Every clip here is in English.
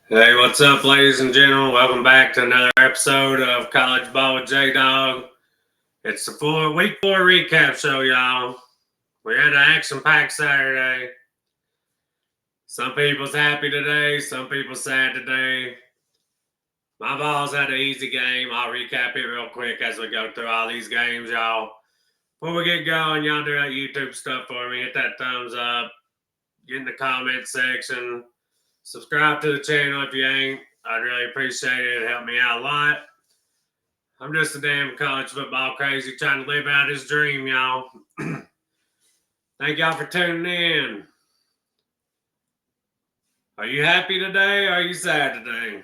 Hey, what's up, ladies and gentlemen? Welcome back to another episode of College Ball with J Dog. It's the week 4 recap show, y'all. We had an action-packed Saturday. Some people's happy today, some people sad today. My Balls had an easy game. I'll recap it real quick as we go through all these games, y'all. Before we get going, y'all do that YouTube stuff for me. Hit that thumbs up. Get in the comment section. Subscribe to the channel if you ain't. I'd really appreciate it. It helped me out a lot. I'm just a damn college football crazy trying to live out his dream, y'all. Thank y'all for tuning in. Are you happy today or are you sad today?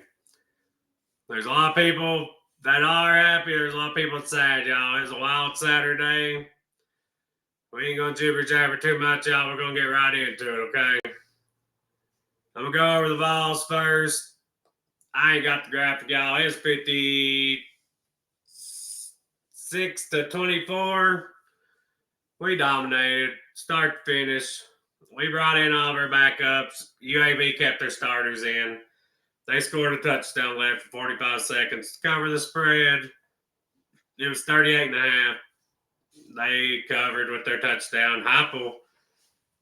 There's a lot of people that are happy. There's a lot of people that's sad, y'all. It's a wild Saturday. We ain't going to jibber jabber too much, y'all. We're going to get right into it, okay? I'm going to go over the Vols first. I ain't got the graphic, y'all. It's 56 to 24. We dominated, start to finish. We brought in all of our backups. UAB kept their starters in. They scored a touchdown left for 45 seconds to cover the spread. It was 38.5. They covered with their touchdown. Heupel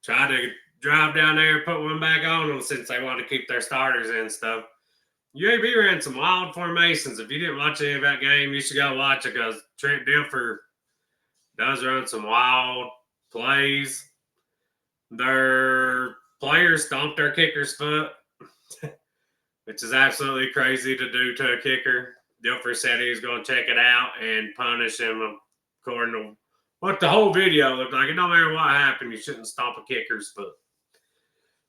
tried to drive down there and put one back on them since they wanted to keep their starters in and stuff. UAB ran some wild formations. If you didn't watch any of that game, you should go watch it because Trent Dilfer does run some wild plays. Their players stomped their kicker's foot, which is absolutely crazy to do to a kicker. Dilfer said he was going to check it out and punish him according to what the whole video looked like. It don't matter what happened, you shouldn't stomp a kicker's foot.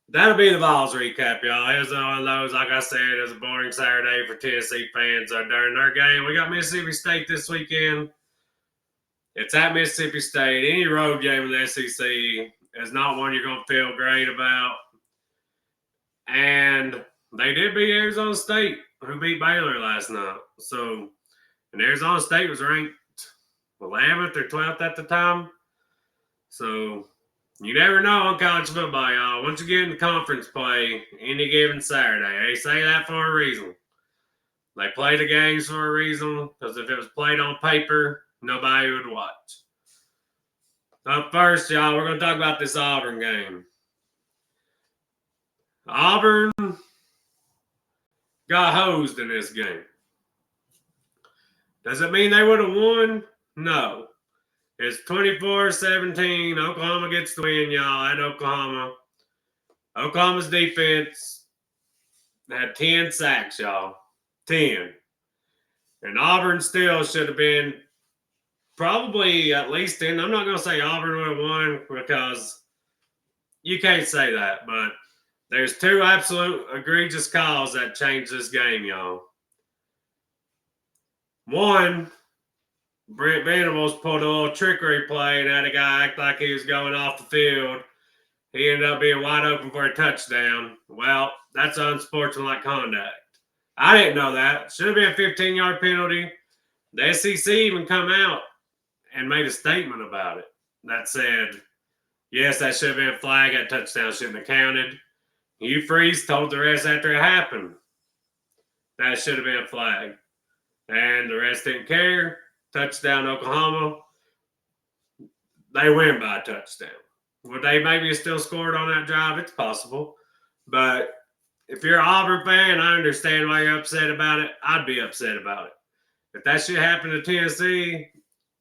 That'll be the Vols recap, y'all. It was one of those, like I said, it was a boring Saturday for Tennessee fans during their game. We got Mississippi State this weekend. It's at Mississippi State. Any road game in the SEC is not one you're going to feel great about. And they did beat Arizona State, who beat Baylor last night. So, and Arizona State was ranked 11th or 12th at the time. So, you never know on college football, y'all. Once you get into conference play, any given Saturday, they say that for a reason. They play the games for a reason, because if it was played on paper, nobody would watch. Up first, y'all, we're going to talk about this Auburn game. Auburn got hosed in this game. Does it mean they would have won? No. It's 24-17. Oklahoma gets the win, y'all, at Oklahoma. Oklahoma's defense had 10 sacks, y'all. 10. And Auburn still should have been probably at least in. I'm not going to say Auburn would have won because you can't say that, but there's two absolute egregious calls that changed this game, y'all. One, Brent Venables pulled a little trickery play and had a guy act like he was going off the field. He ended up being wide open for a touchdown. Well, that's unsportsmanlike conduct. I didn't know that. Should have been a 15-yard penalty. The SEC even come out and made a statement about it that said, yes, that should have been a flag. That touchdown shouldn't have counted. Hugh Freeze told the rest after it happened that should have been a flag. And the rest didn't care. Touchdown, Oklahoma. They win by a touchdown. Would they maybe still scored on that drive? It's possible. But if you're an Auburn fan, I understand why you're upset about it. I'd be upset about it. If that shit happened to Tennessee,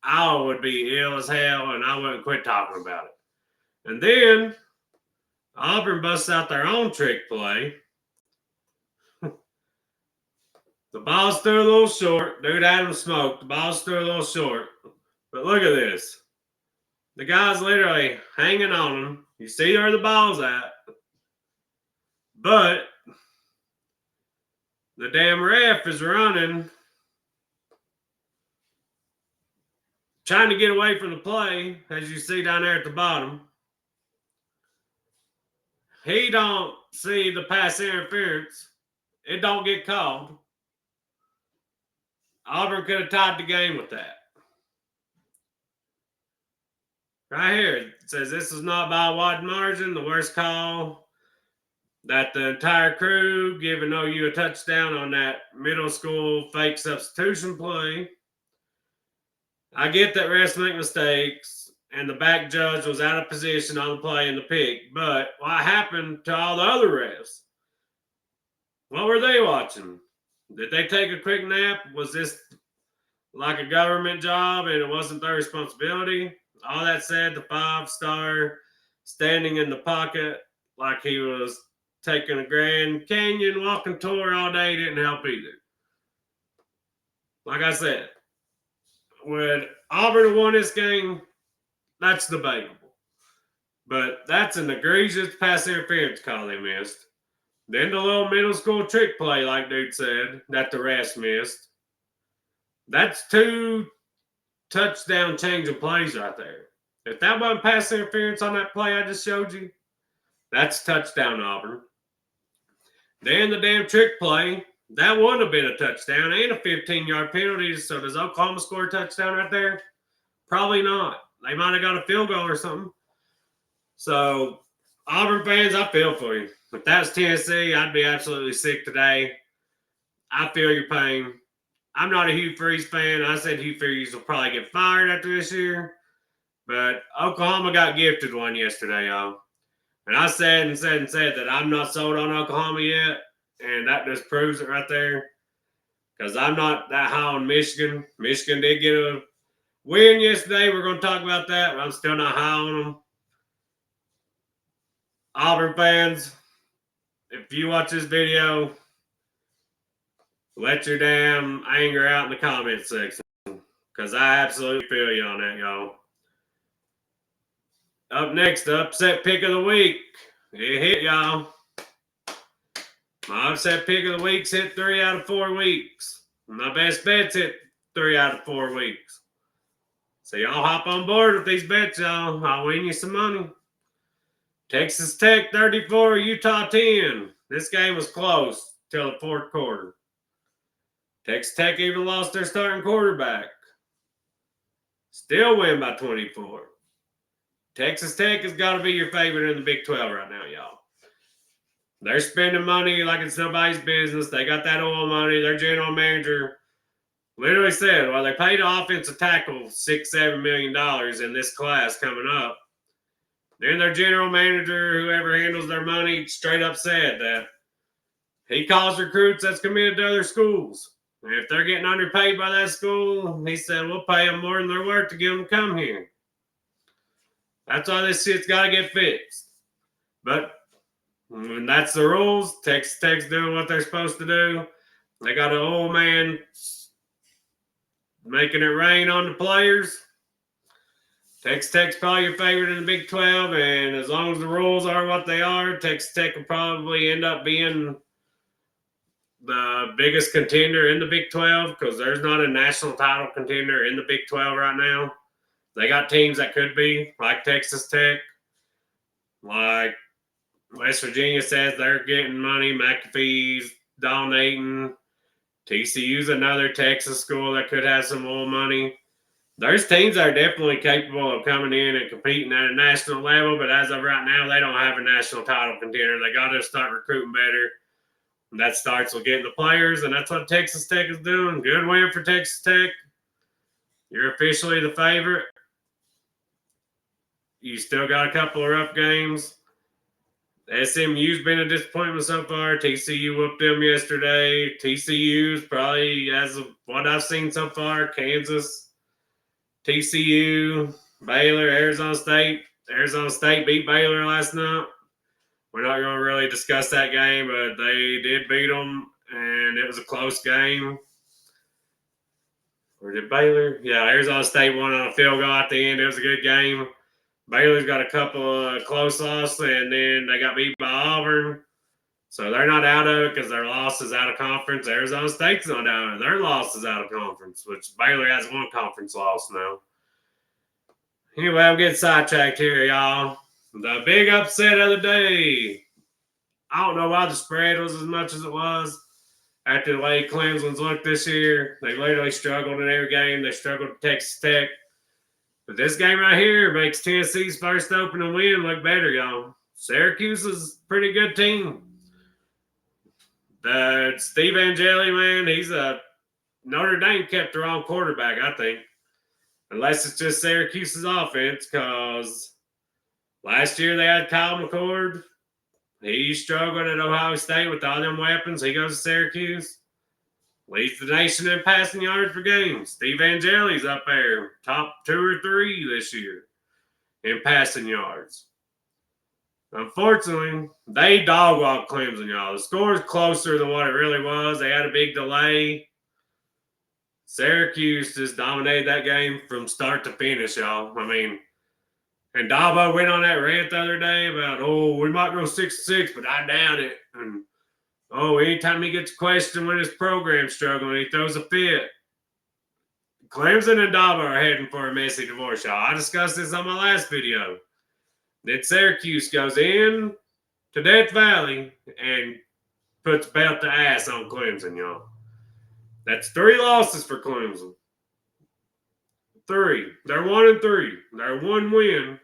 I would be ill as hell, and I wouldn't quit talking about it. And then Auburn busts out their own trick play. The ball's threw a little short. Dude had him smoked. The ball's threw a little short. But look at this. The guy's literally hanging on him. You see where the ball's at. But the damn ref is running, trying to get away from the play, as you see down there at the bottom. He don't see the pass interference. It don't get called. Auburn could have tied the game with that. Right here, it says this is not by a wide margin. The worst call that the entire crew giving OU a touchdown on that middle school fake substitution play. I get that refs make mistakes, and the back judge was out of position on the play in the pick, but what happened to all the other refs? What were they watching? Did they take a quick nap? Was this like a government job and it wasn't their responsibility? All that said, the 5-star standing in the pocket like he was taking a Grand Canyon walking tour all day didn't help either. Like I said, would Auburn have won this game? That's debatable. But that's an egregious pass interference call they missed. Then the little middle school trick play, like dude said, that the refs missed. That's 2 touchdown change of plays right there. If that wasn't pass interference on that play I just showed you, that's touchdown Auburn. Then the damn trick play, that wouldn't have been a touchdown and a 15-yard penalty. So does Oklahoma score a touchdown right there? Probably not. They might have got a field goal or something. So Auburn fans, I feel for you. If that was Tennessee, I'd be absolutely sick today. I feel your pain. I'm not a Hugh Freeze fan. I said Hugh Freeze will probably get fired after this year. But Oklahoma got gifted one yesterday, y'all. And I said that I'm not sold on Oklahoma yet. And that just proves it right there. Because I'm not that high on Michigan. Michigan did get a win yesterday. We're going to talk about that. But I'm still not high on them. Auburn fans, if you watch this video, let your damn anger out in the comment section. Because I absolutely feel you on that, y'all. Up next, the upset pick of the week. It hit, y'all. My upset pick of the week's hit 3 out of 4 weeks. My best bet's hit 3 out of 4 weeks. So y'all hop on board with these bets, y'all. I'll win you some money. Texas Tech 34, Utah 10. This game was close till the 4th quarter. Texas Tech even lost their starting quarterback. Still win by 24. Texas Tech has got to be your favorite in the Big 12 right now, y'all. They're spending money like it's nobody's business. They got that oil money. Their general manager literally said, well, they paid the offensive tackle $6-7 million in this class coming up. Then their general manager, whoever handles their money, straight up said that he calls recruits that's committed to other schools. And if they're getting underpaid by that school, he said, we'll pay them more than they're worth to get them to come here. That's why this shit's got to get fixed. But when that's the rules, Texas Tech's doing what they're supposed to do. They got an old man making it rain on the players. Texas Tech's probably your favorite in the Big 12, and as long as the rules are what they are, Texas Tech will probably end up being the biggest contender in the Big 12 because there's not a national title contender in the Big 12 right now. They got teams that could be, like Texas Tech, like West Virginia says they're getting money. McAfee's donating. TCU's another Texas school that could have some more money. There's teams that are definitely capable of coming in and competing at a national level, but as of right now, they don't have a national title contender. They got to start recruiting better. And that starts with getting the players, and that's what Texas Tech is doing. Good win for Texas Tech. You're officially the favorite. You still got a couple of rough games. SMU's been a disappointment so far. TCU whooped them yesterday. TCU's probably, as of what I've seen so far, Kansas, TCU, Baylor, Arizona State. Arizona State beat Baylor last night. We're not going to really discuss that game, but they did beat them, and it was a close game. Or did Baylor? Yeah, Arizona State won on a field goal at the end. It was a good game. Baylor's got a couple of close losses, and then they got beat by Auburn. So they're not out of it because their loss is out of conference. Arizona State's not out of it. Their loss is out of conference, which Baylor has one conference loss now. Anyway, I'm getting sidetracked here, y'all. The big upset of the day. I don't know why the spread was as much as it was after the way Clemson's looked this year. They literally struggled in every game. They struggled with Texas Tech. But this game right here makes Tennessee's first opening win look better, y'all. Syracuse is a pretty good team. Steve Angeli, man, he's a Notre Dame kept the wrong quarterback, I think. Unless it's just Syracuse's offense, because last year they had Kyle McCord. He struggled at Ohio State with all them weapons. He goes to Syracuse. Leads the nation in passing yards per game. Steve Angeli's up there, top 2 or 3 this year in passing yards. Unfortunately, they dog-walked Clemson, y'all. The score is closer than what it really was. They had a big delay. Syracuse just dominated that game from start to finish, y'all. I mean, and Dabo went on that rant the other day about, we might go 6-6, but I doubt it. And, anytime he gets questioned when his program's struggling, he throws a fit. Clemson and Dabo are heading for a messy divorce, y'all. I discussed this on my last video. That Syracuse goes in to Death Valley and puts belt to ass on Clemson, y'all. That's 3 losses for Clemson. 3. They're 1-3. Their one win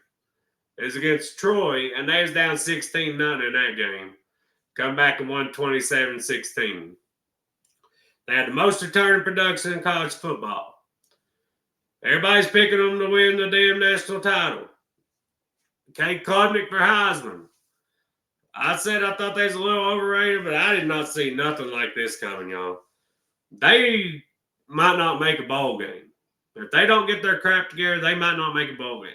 is against Troy, and they was down 16-0 in that game. Come back and won 27-16. They had the most returning production in college football. Everybody's picking them to win the damn national title. Kate Klubnik for Heisman. I said I thought they was a little overrated, but I did not see nothing like this coming, y'all. They might not make a bowl game. If they don't get their crap together, they might not make a bowl game.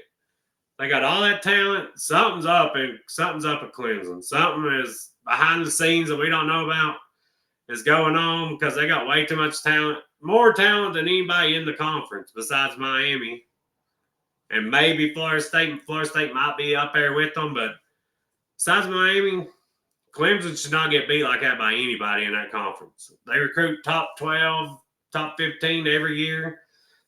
They got all that talent. Something's up at Clemson. Something is behind the scenes that we don't know about is going on because they got way too much talent. More talent than anybody in the conference besides Miami. And maybe Florida State. Florida State might be up there with them, but besides Miami, Clemson should not get beat like that by anybody in that conference. They recruit top 12, top 15 every year.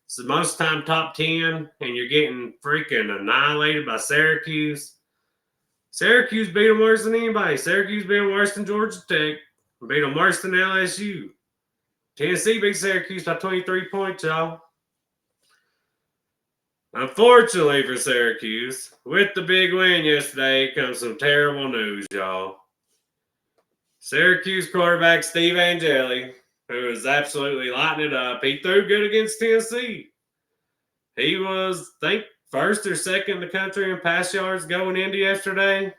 So most of the time top 10, and you're getting freaking annihilated by Syracuse. Syracuse beat them worse than anybody. Syracuse beat them worse than Georgia Tech. Beat them worse than LSU. Tennessee beat Syracuse by 23 points, y'all. Unfortunately for Syracuse, with the big win yesterday comes some terrible news, y'all. Syracuse quarterback Steve Angeli, who is absolutely lighting it up, he threw good against Tennessee. He was, I think, first or second in the country in pass yards going into yesterday.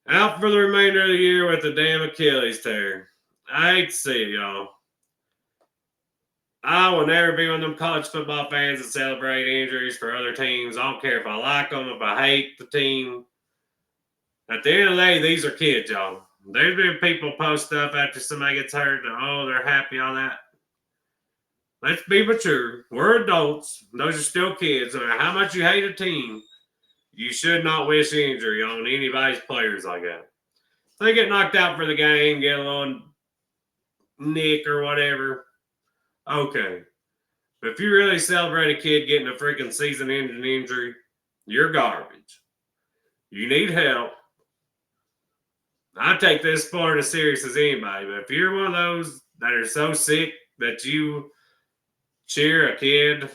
Out for the remainder of the year with the damn Achilles tear. I hate to see it, y'all. I will never be one of them college football fans that celebrate injuries for other teams. I don't care if I like them, if I hate the team. At the end of the day, these are kids, y'all. There's been people post stuff after somebody gets hurt. They're happy, all that. Let's be mature. We're adults. Those are still kids. No matter how much you hate a team, you should not wish injury on anybody's players like that. If they get knocked out for the game, get a little nick or whatever, okay. But if you really celebrate a kid getting a freaking season-ending injury, you're garbage. You need help. I take this sport as serious as anybody, but if you're one of those that are so sick that you cheer a kid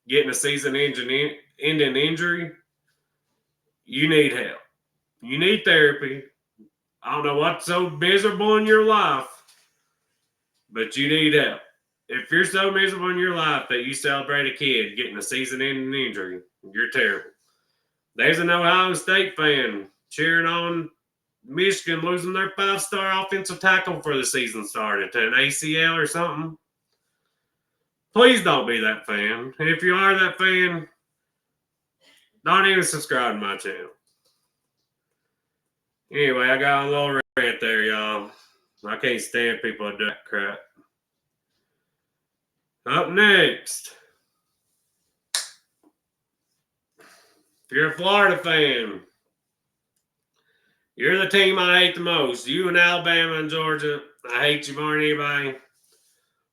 getting a season-ending injury, you need help. You need therapy. I don't know what's so miserable in your life, but you need help. If you're so miserable in your life that you celebrate a kid getting a season-ending injury, you're terrible. There's an Ohio State fan cheering on Michigan losing their 5-star offensive tackle for the season started to an ACL or something. Please don't be that fan. And if you are that fan, don't even subscribe to my channel. Anyway, I got a little rant there, y'all. I can't stand people that do that crap. Up next, if you're a Florida fan, you're the team I hate the most. You and Alabama and Georgia, I hate you more than anybody.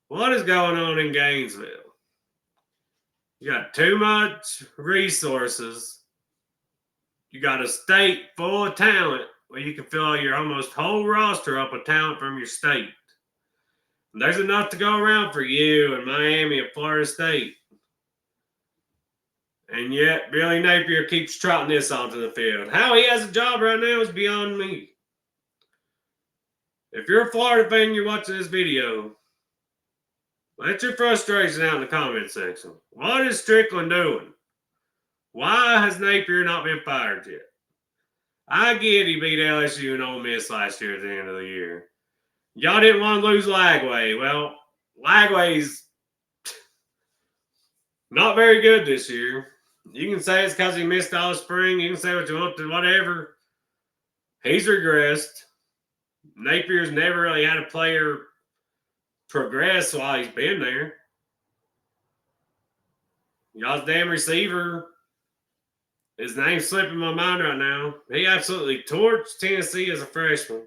What is going on in Gainesville? You got too much resources. You got a state full of talent where you can fill your almost whole roster up with talent from your state. And there's enough to go around for you and Miami and Florida State. And yet, Billy Napier keeps trotting this onto the field. How he has a job right now is beyond me. If you're a Florida fan, you're watching this video, let your frustration out in the comment section. What is Strickland doing? Why has Napier not been fired yet? I get he beat LSU and Ole Miss last year at the end of the year. Y'all didn't want to lose Lagway. Well, Lagway's not very good this year. You can say it's because he missed all spring. You can say what you want to, whatever. He's regressed. Napier's never really had a player progress while he's been there. Y'all's damn receiver, his name's slipping my mind right now. He absolutely torched Tennessee as a freshman,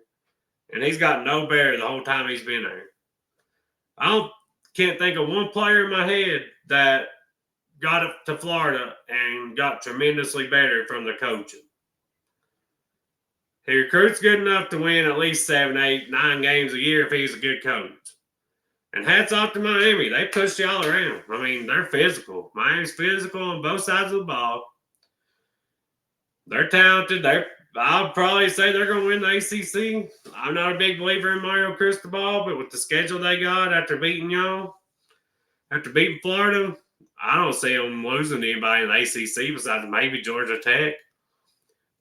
and he's got no better the whole time he's been there. Can't think of one player in my head that got up to Florida and got tremendously better from the coaching. He recruits good enough to win at least 7, 8, 9 games a year if he's a good coach. And hats off to Miami. They pushed y'all around. I mean, they're physical. Miami's physical on both sides of the ball. They're talented. I'll probably say they're going to win the ACC. I'm not a big believer in Mario Cristobal, but with the schedule they got after beating y'all, after beating Florida, I don't see them losing to anybody in the ACC besides maybe Georgia Tech.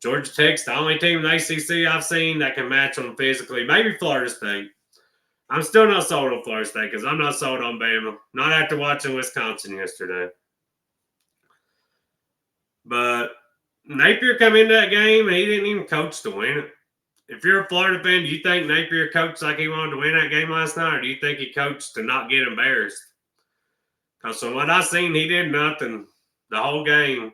Georgia Tech's the only team in the ACC I've seen that can match them physically. Maybe Florida State. I'm still not sold on Florida State because I'm not sold on Bama. Not after watching Wisconsin yesterday. But Napier come into that game and he didn't even coach to win it. If you're a Florida fan, do you think Napier coached like he wanted to win that game last night, or do you think he coached to not get embarrassed? Because from what I seen, he did nothing the whole game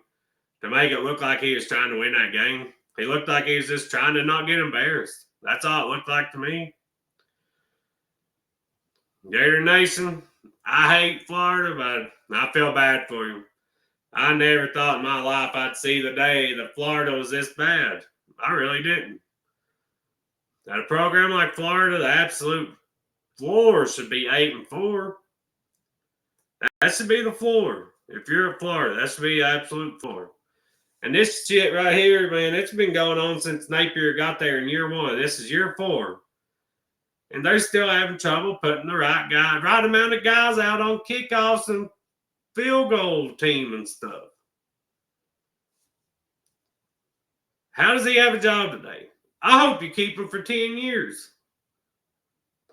to make it look like he was trying to win that game. He looked like he was just trying to not get embarrassed. That's all it looked like to me. Gator Nation, I hate Florida, but I feel bad for you. I never thought in my life I'd see the day that Florida was this bad. I really didn't. At a program like Florida, the absolute floor should be 8-4. That should be the floor. If you're at Florida, that should be the absolute floor. And this shit right here, man, it's been going on since Napier got there in year 1. This is year 4. And they're still having trouble putting the right amount of guys out on kickoffs and field goal team and stuff. How does he have a job today? I hope you keep him for 10 years.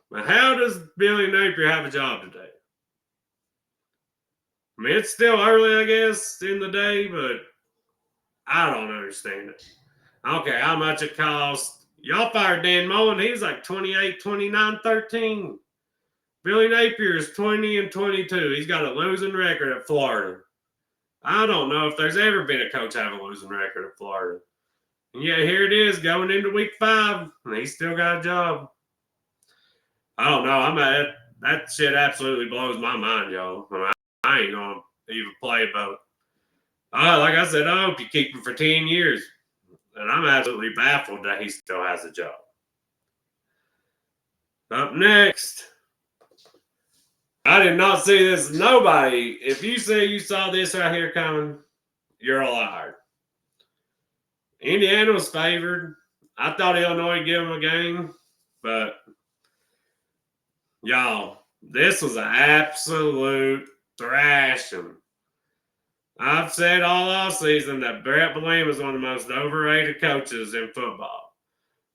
But how does Billy Napier have a job today? I mean, it's still early, I guess, in the day, but I don't understand it. I don't care how much it costs. Y'all fired Dan Mullen. He was like 28, 29, 13. Billy Napier is 20-22. He's got a losing record at Florida. I don't know if there's ever been a coach have a losing record at Florida. And yet here it is going into week 5, and he's still got a job. I don't know. That shit absolutely blows my mind, y'all. I ain't going to even play about it. Like I said, I hope you keep him for 10 years. And I'm absolutely baffled that he still has a job. Up next, I did not see this. Nobody, if you say you saw this right here coming, you're a liar. Indiana was favored. I thought Illinois would give them a game, but y'all, this was an absolute thrashing. I've said all offseason that Brett Bielema is one of the most overrated coaches in football.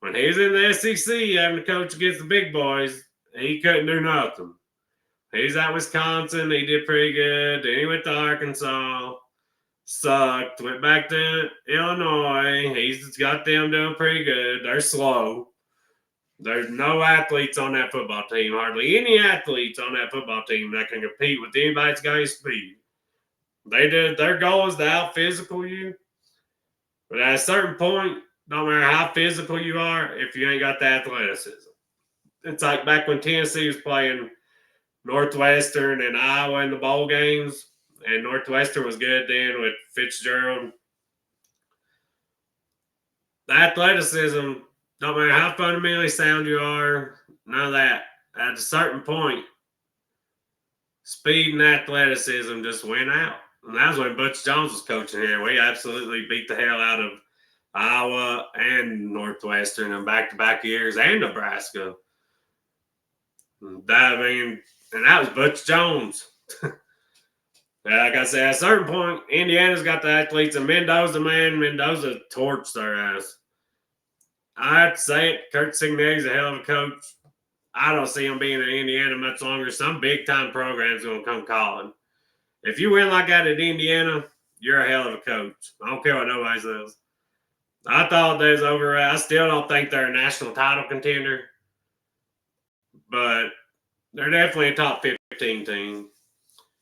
When he was in the SEC having to coach against the big boys, he couldn't do nothing. He's at Wisconsin. He did pretty good. Then he went to Arkansas. Sucked. Went back to Illinois. He's got them doing pretty good. They're slow. There's no athletes on that football team. Hardly any athletes on that football team that can compete with anybody that's got speed. Their goal is to out-physical you. But at a certain point, no matter how physical you are, if you ain't got the athleticism. It's like back when Tennessee was playing Northwestern and Iowa in the bowl games, and Northwestern was good then with Fitzgerald. The athleticism, no matter how fundamentally sound you are, none of that. At a certain point, speed and athleticism just went out. And that was when Butch Jones was coaching here. We absolutely beat the hell out of Iowa and Northwestern in back-to-back years and Nebraska. And that was Butch Jones. Like I said, at a certain point, Indiana's got the athletes, and Mendoza torched their ass. I have to say it, Kurt Signetti's a hell of a coach. I don't see him being in Indiana much longer. Some big time program's going to come calling. If you win like that at Indiana, you're a hell of a coach. I don't care what nobody says. I thought they was over. I still don't think they're a national title contender, but they're definitely a top 15 team.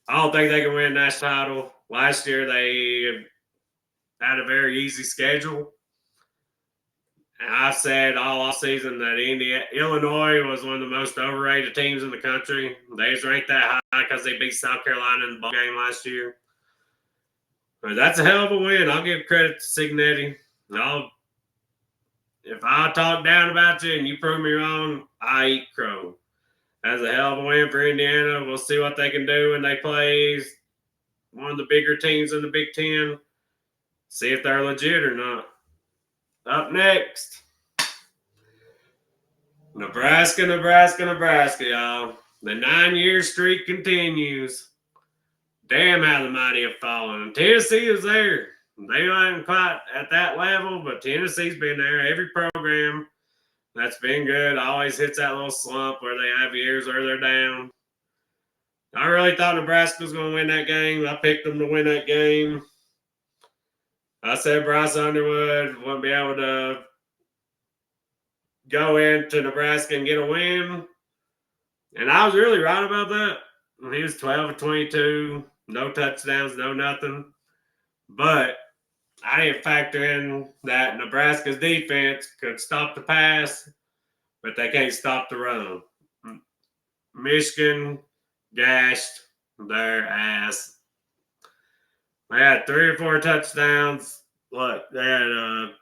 I don't think they can win a national title. Last year they had a very easy schedule. And I said all season that Illinois was one of the most overrated teams in the country. They was ranked that high because they beat South Carolina in the ball game last year. But that's a hell of a win. I'll give credit to Signetti. If I talk down about you and you prove me wrong, I eat crow. That's a hell of a win for Indiana. We'll see what they can do when they play one of the bigger teams in the Big Ten. See if they're legit or not. Up next, Nebraska, y'all. The 9-year streak continues. Damn how the mighty have fallen. Tennessee is there. They aren't quite at that level, but Tennessee's been there. Every program that's been good always hits that little slump where they have years where they're down. I really thought Nebraska was going to win that game. I picked them to win that game. I said Bryce Underwood wouldn't be able to go into Nebraska and get a win. And I was really right about that. He was 12 of 22, no touchdowns, no nothing. But I didn't factor in that Nebraska's defense could stop the pass, but they can't stop the run. Michigan gashed their ass. They had 3 or 4 touchdowns. Look, they had a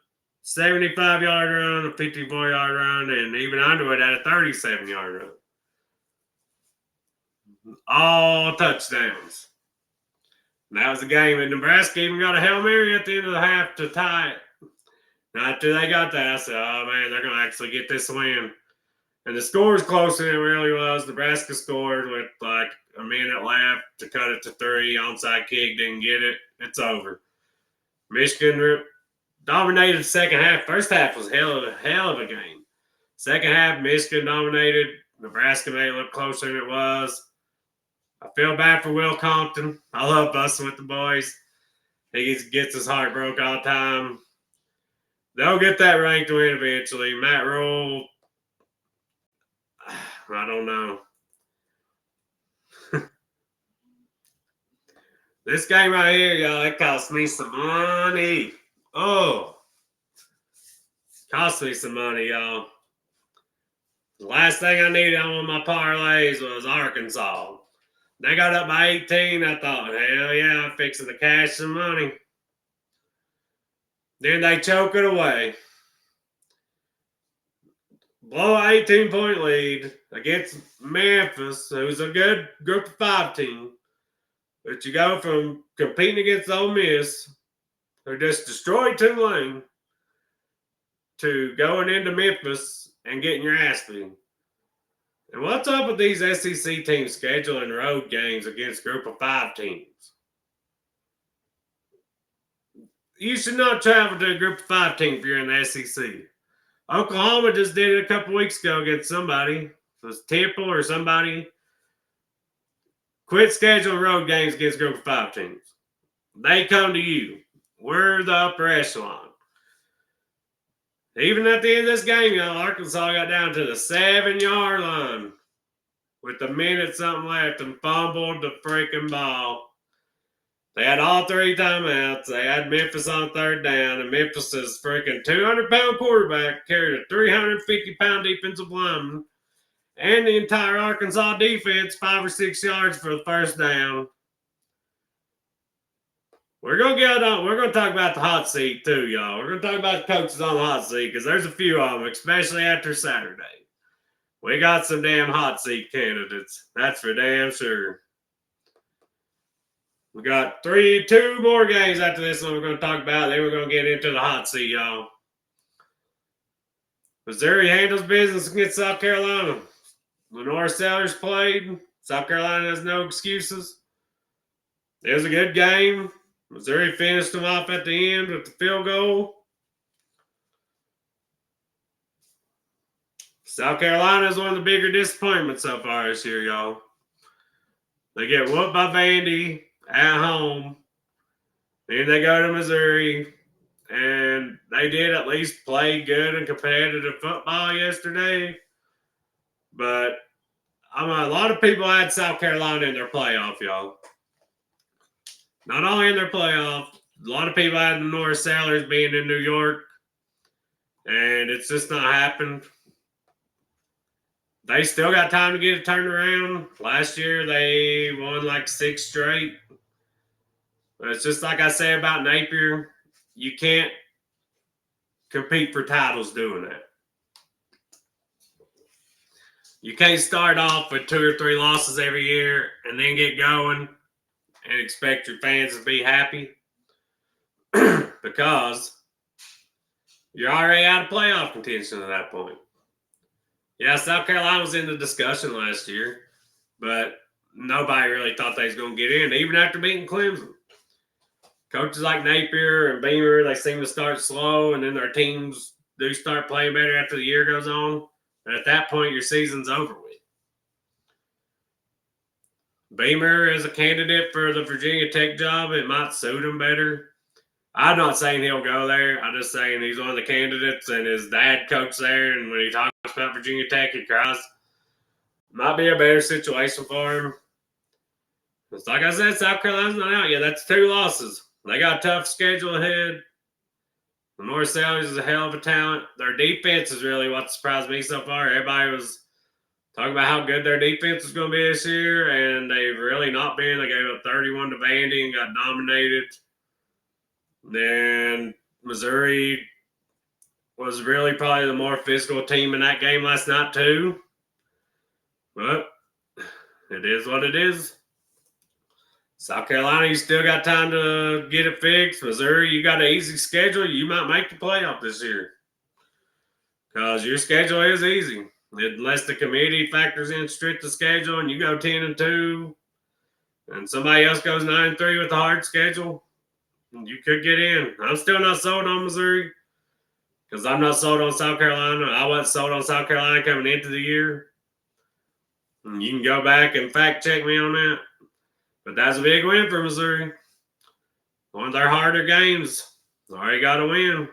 75-yard run, a 54-yard run, and even Underwood had a 37-yard run. All touchdowns. And that was the game. And Nebraska even got a Hail Mary at the end of the half to tie it. Now, after they got that, I said, oh, man, they're going to actually get this win. And the score was closer than it really was. Nebraska scored with like a minute left to cut it to 3. Onside kick, didn't get it. It's over. Michigan dominated the second half. First half was hell of a game. Second half, Michigan dominated. Nebraska made it look closer than it was. I feel bad for Will Compton. I love busting with the boys. He gets his heart broke all the time. They'll get that ranked win eventually. Matt Rule, I don't know. This game right here, y'all, it cost me some money. Oh. Cost me some money, y'all. The last thing I needed on my parlays was Arkansas. They got up by 18. I thought, hell yeah, I'm fixing to cash some money. Then they choke it away. Blow an 18-point lead against Memphis, who's a good group of 5 team. But you go from competing against Ole Miss, who just destroyed Tulane, to going into Memphis and getting your ass beat. And what's up with these SEC teams scheduling road games against group of 5 teams? You should not travel to a group of 5 team if you're in the SEC. Oklahoma just did it a couple weeks ago against somebody. It was Temple or somebody. Quit scheduling road games against group of 5 teams. They come to you. We're the upper echelon. Even at the end of this game, Arkansas got down to the 7-yard line with a minute something left and fumbled the freaking ball. They had all 3 timeouts. They had Memphis on 3rd down, and Memphis's freaking 200-pound quarterback carried a 350-pound defensive lineman and the entire Arkansas defense 5 or 6 yards for the 1st down. We're going to talk about the hot seat too, y'all. We're going to talk about the coaches on the hot seat because there's a few of them, especially after Saturday. We got some damn hot seat candidates. That's for damn sure. We got 2 more games after this one we're going to talk about. Then we're going to get into the hot seat, y'all. Missouri handles business against South Carolina. Lenore Sellers played. South Carolina has no excuses. It was a good game. Missouri finished them off at the end with the field goal. South Carolina is one of the bigger disappointments so far this year, y'all. They get whooped by Vandy at home. Then they go to Missouri. And they did at least play good and competitive football yesterday. But a lot of people had South Carolina in their playoff, y'all. Not only in their playoff, a lot of people had the North Sailors being in New York. And it's just not happened. They still got time to get it turned around. Last year, they won like 6 straight. But it's just like I say about Napier. You can't compete for titles doing that. You can't start off with 2 or 3 losses every year and then get going and expect your fans to be happy because you're already out of playoff contention at that point. Yeah, South Carolina was in the discussion last year, but nobody really thought they was going to get in, even after beating Clemson. Coaches like Napier and Beamer, they seem to start slow, and then their teams do start playing better after the year goes on. But at that point, your season's over with. Beamer is a candidate for the Virginia Tech job. It might suit him better. I'm not saying he'll go there. I'm just saying he's one of the candidates, and his dad coached there, and when he talks about Virginia Tech, he cries. Might be a better situation for him. It's like I said, South Carolina's not out yet. That's 2 losses. They got a tough schedule ahead. The North Sailors is a hell of a talent. Their defense is really what surprised me so far. Everybody was talking about how good their defense is going to be this year, and they've really not been. They gave up 31 to Vandy and got dominated. Then Missouri was really probably the more physical team in that game last night too. But it is what it is. South Carolina, you still got time to get it fixed. Missouri, you got an easy schedule. You might make the playoff this year because your schedule is easy. Unless the committee factors in strict the schedule and you go 10-2 and somebody else goes 9-3 with a hard schedule, you could get in. I'm still not sold on Missouri because I'm not sold on South Carolina. I wasn't sold on South Carolina coming into the year. And you can go back and fact check me on that. But that's a big win for Missouri. One of their harder games. Already got to win.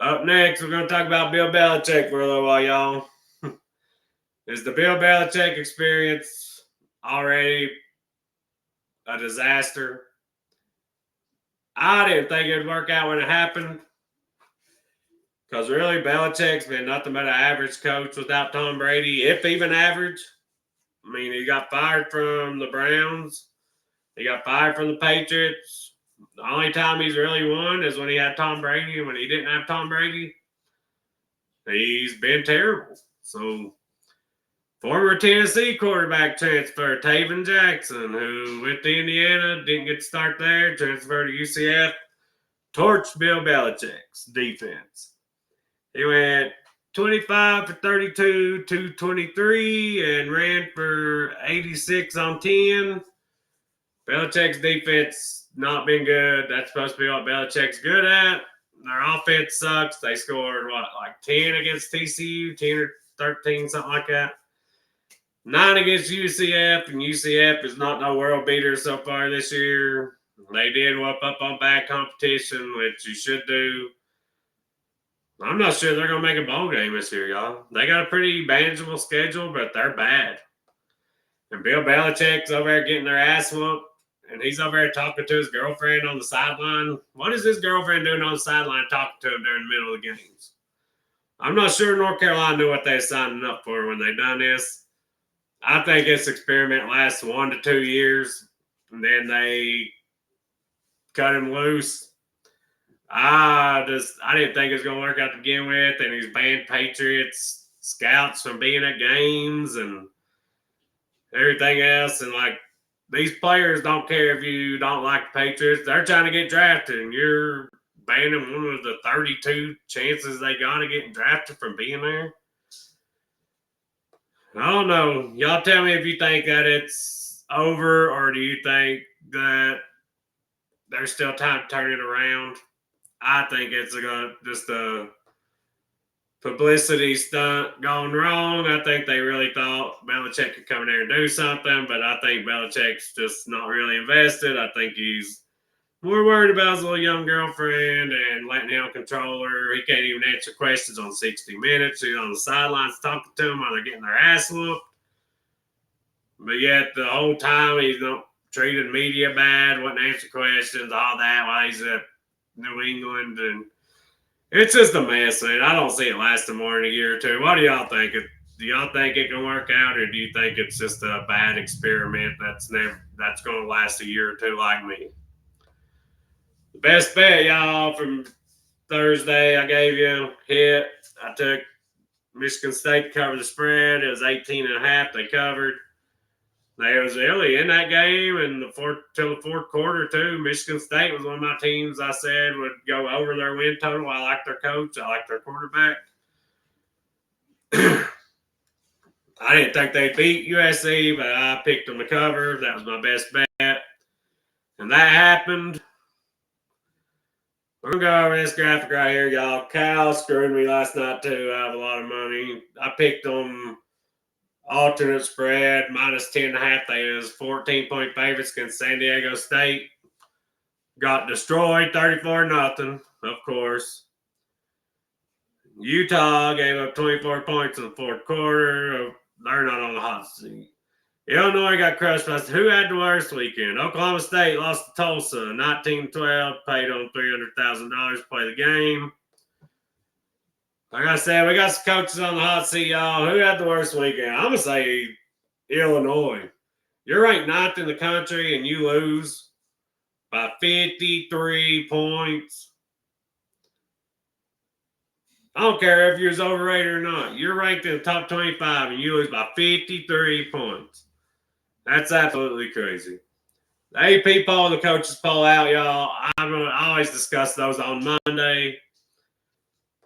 Up next, we're going to talk about Bill Belichick for a little while, y'all. Is the Bill Belichick experience already a disaster? I didn't think it would work out when it happened. Because really, Belichick's been nothing but an average coach without Tom Brady, if even average. I mean, he got fired from the Browns. He got fired from the Patriots. The only time he's really won is when he had Tom Brady. And when he didn't have Tom Brady, he's been terrible. So, former Tennessee quarterback transfer, Taven Jackson, who went to Indiana, didn't get to start there, transferred to UCF, torched Bill Belichick's defense. He went 25 for 32, 223, and ran for 86 on 10. Belichick's defense not been good. That's supposed to be what Belichick's good at. Their offense sucks. They scored, like 10 against TCU, 10 or 13, something like that. 9 against UCF, and UCF is not no world beater so far this year. They did whoop up on bad competition, which you should do. I'm not sure they're going to make a bowl game this year, y'all. They got a pretty manageable schedule, but they're bad. And Bill Belichick's over there getting their ass whooped, and he's over there talking to his girlfriend on the sideline. What is his girlfriend doing on the sideline talking to him during the middle of the games? I'm not sure North Carolina knew what they were signing up for when they done this. I think this experiment lasts 1 to 2 years, and then they cut him loose. I didn't think it was going to work out to begin with, and he's banned Patriots scouts from being at games and everything else. And, like, these players don't care if you don't like the Patriots. They're trying to get drafted, and you're banning one of the 32 chances they got of getting drafted from being there. I don't know. Y'all tell me if you think that it's over or do you think that there's still time to turn it around. I think it's just a publicity stunt gone wrong. I think they really thought Belichick could come in there and do something, but I think Belichick's just not really invested. I think he's more worried about his little young girlfriend and letting him control her. He can't even answer questions on 60 Minutes. He's on the sidelines talking to them while they're getting their ass whooped. But yet the whole time he's not treated media bad, wouldn't answer questions, all that while he's at New England, and it's just a mess, man. I don't see it lasting more than a year or two. What do y'all think? Do y'all think it can work out, or do you think it's just a bad experiment that's going to last a year or two, like me? The best bet, y'all, from Thursday, I gave you hit. I took Michigan State to cover the spread. It was 18.5. They covered. They was early in that game, and till the fourth quarter too. Michigan State was one of my teams. I said would go over their win total. I like their coach. I like their quarterback. I didn't think they'd beat USC, but I picked them to cover. That was my best bet, and that happened. We're gonna go over this graphic right here, y'all. Cal screwed me last night too. I have a lot of money. I picked them. Alternate spread minus 10.5. They was 14-point favorites against San Diego State. Got destroyed 34-0, of course. Utah gave up 24 points in the fourth quarter. They're not on the hot seat. Illinois got crushed by who had the worst weekend? Oklahoma State lost to Tulsa 19-12, paid on $300,000 to play the game. Like I said, we got some coaches on the hot seat, y'all. Who had the worst weekend? I'm going to say Illinois. You're ranked ninth in the country and you lose by 53 points. I don't care if you're overrated or not. You're ranked in the top 25 and you lose by 53 points. That's absolutely crazy. The AP poll, the coaches poll out, y'all. I always discuss those on Monday.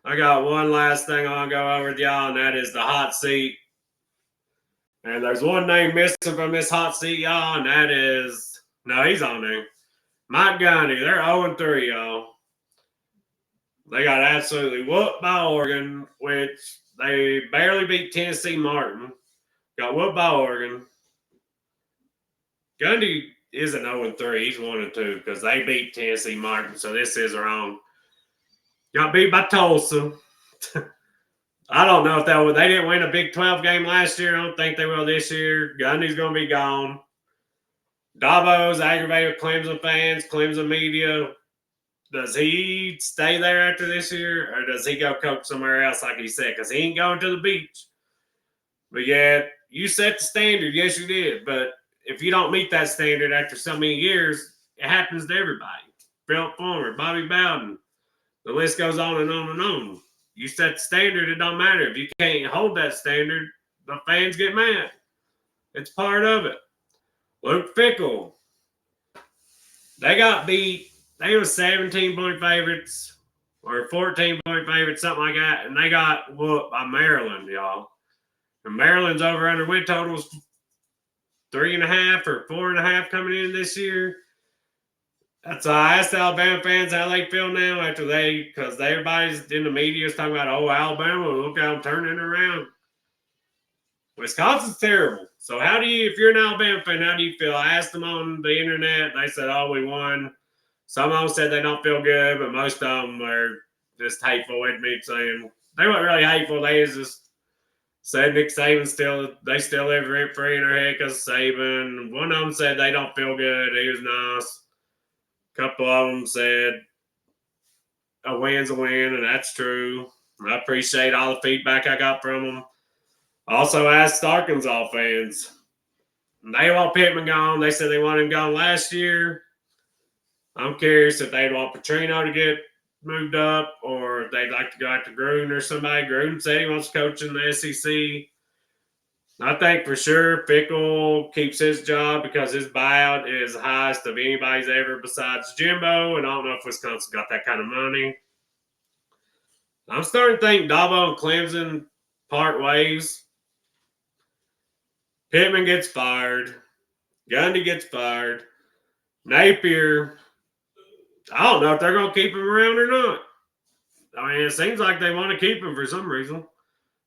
I got one last thing I want to go over with y'all, and that is the hot seat. And there's one name missing from this hot seat, y'all, and that is he's on there. Mike Gundy. They're 0-3, y'all. They got absolutely whooped by Oregon, which they barely beat Tennessee Martin. Got whooped by Oregon. Gundy isn't 0-3. He's 1-2 because they beat Tennessee Martin, so this is wrong. Got beat by Tulsa. I don't know if they didn't win a Big 12 game last year. I don't think they will this year. Gundy's going to be gone. Dabo's aggravated Clemson fans, Clemson media. Does he stay there after this year, or does he go coach somewhere else like he said? Because he ain't going to the beach. But yeah, you set the standard. Yes, you did. But if you don't meet that standard after so many years, it happens to everybody. Philip Fulmer, Bobby Bowden. The list goes on and on and on. You set the standard, it don't matter. If you can't hold that standard, the fans get mad. It's part of it. Luke Fickell. They got beat. They were 17-point favorites or 14-point favorites, something like that, and they got whooped by Maryland, y'all. And Maryland's over-under win totals 3.5 or 4.5 coming in this year. That's I asked Alabama fans how they feel now after because everybody's in the media is talking about, Alabama, look how I'm turning it around. Wisconsin's terrible. So if you're an Alabama fan, how do you feel? I asked them on the internet. They said, we won. Some of them said they don't feel good, but most of them are just hateful with me, saying they weren't really hateful. They just said Nick Saban still live rent free in their head because Saban. One of them said they don't feel good. He was nice. A couple of them said a win's a win, and that's true. I appreciate all the feedback I got from them. Also asked Arkansas fans. They want Pittman gone. They said they want him gone last year. I'm curious if they'd want Petrino to get moved up or if they'd like to go after Gruden or somebody. Gruden said he wants to coach in the SEC. I think for sure Fickell keeps his job because his buyout is the highest of anybody's ever besides Jimbo, and I don't know if Wisconsin got that kind of money. I'm starting to think Dabo and Clemson part ways. Pittman gets fired. Gundy gets fired. Napier, I don't know if they're going to keep him around or not. I mean, it seems like they want to keep him for some reason.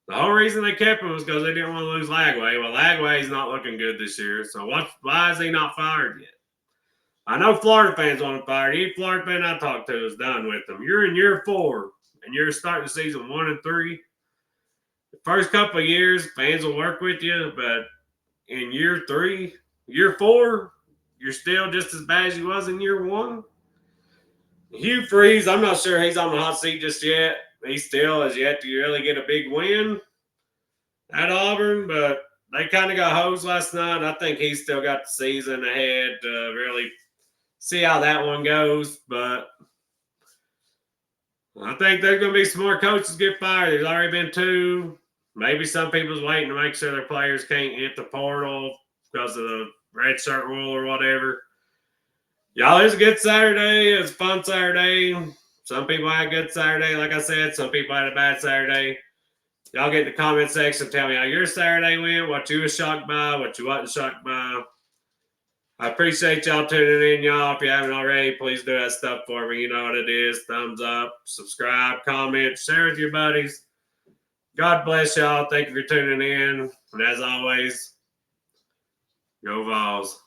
The whole reason they kept him was because they didn't want to lose Lagway. Well, Lagway's not looking good this year, so why is he not fired yet? I know Florida fans want him fired. Any Florida fan I talked to is done with him. You're in year 4, and you're starting the season 1-3. The first couple of years, fans will work with you, but in year 3, year 4, you're still just as bad as you was in year 1. Hugh Freeze, I'm not sure he's on the hot seat just yet. He still has yet to really get a big win at Auburn, but they kind of got hosed last night. I think he's still got the season ahead to really see how that one goes. But I think there's going to be some more coaches get fired. There's already been 2. Maybe some people's waiting to make sure their players can't hit the portal because of the red shirt rule or whatever. Y'all, it's a good Saturday. It's a fun Saturday. Some people had a good Saturday, like I said. Some people had a bad Saturday. Y'all get in the comment section. Tell me how your Saturday went, what you was shocked by, what you wasn't shocked by. I appreciate y'all tuning in, y'all. If you haven't already, please do that stuff for me. You know what it is. Thumbs up, subscribe, comment, share with your buddies. God bless y'all. Thank you for tuning in. And as always, go Vols.